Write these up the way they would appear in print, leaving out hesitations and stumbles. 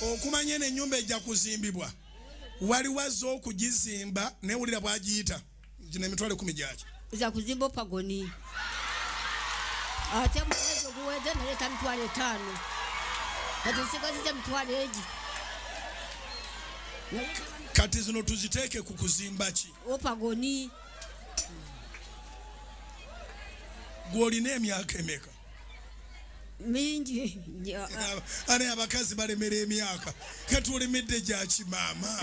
okumanya n'ennyumba ejja kuzimbibwa waliwo azza okugizimba newulira bw'agiyita gino emitwalo 10 gyaki ija kuzimba opagoni ate mwezi oguwedde naleeta mitwalo 5 kati nsigaziza emitwalo egi kati zino tuziteeke ku kuzimba ki opagoni gw'olina emyaka emeka mingi ane abakazi balemera emyaka kati olemedde gya kimaama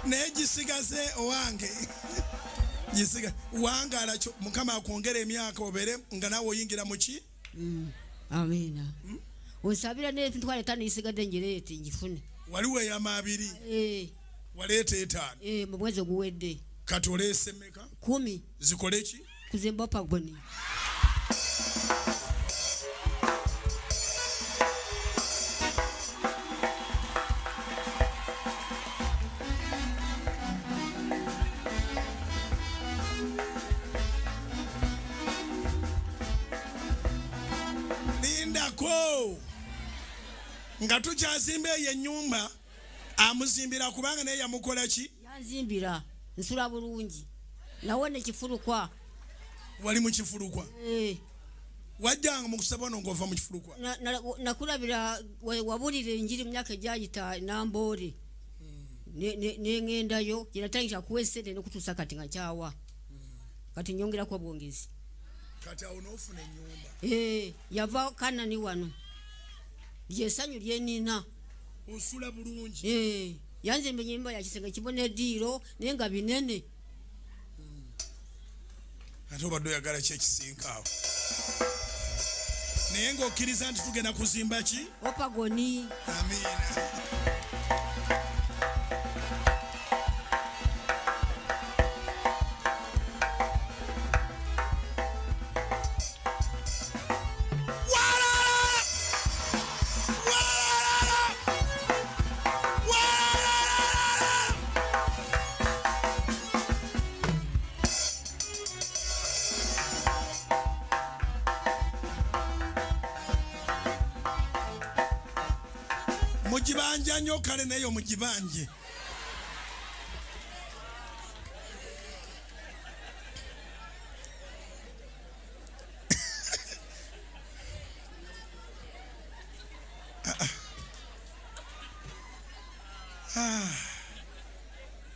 naye gisigaze owange gisiga wangala Mukama akwongera emyaka obere nga nawe oyingira mu ki amina osabira n'emitwalo 5 isigadde njireete ngifune waliwo eyama 2 waleeta 5 mu mwezi oguwedde kati oleese mmeka 10 zikole ki kuzimba opagoni nga tukyazimba eyo ennyumba amuzimbira kubanga naye yamukola ki yanzimbira nsula bulungi nawe nekifulukwa wali mu kifulukwa wajjanga mu kusaba ng'ova mu kifulukwa nakulabira wabulira enjiri mu myaka egyayita namboole neŋŋendayo yenatandikira kuwa essente n'okutuusa kati nga kyawa kati nyongerako bwongezi kati awo n'ofuna ennyumba yava Kanani wano lyesanyu lyenina osula bulungi yanzimba ennyumba yakisenge kibona eddiiro naye nga binene ate obadde oyagala ki ekisinkaawo naye ng'okkiriza nti tugenda kuzimba ki opagoni amiina mugibanja nnyo kale nayo mugibanje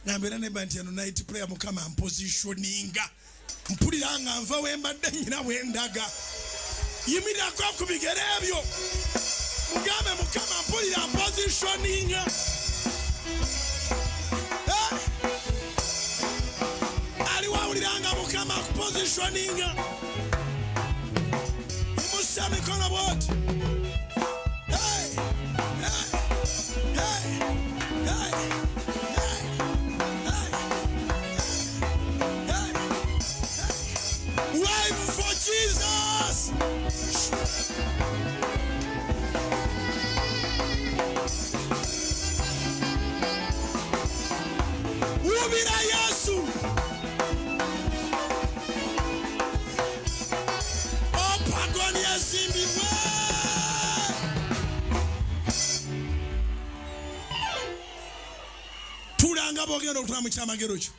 nambera neba nti eno night prayer Mukama mpositioninga mpulira nga nva wembadde nyina wendaga yimirirako ku bigere ebyo mugambe Mukama mpulira positioninga ali wawuliranga Mukama positioninga imusa mikono bwoti tulanga bogenda okutula mu kyamagero kyo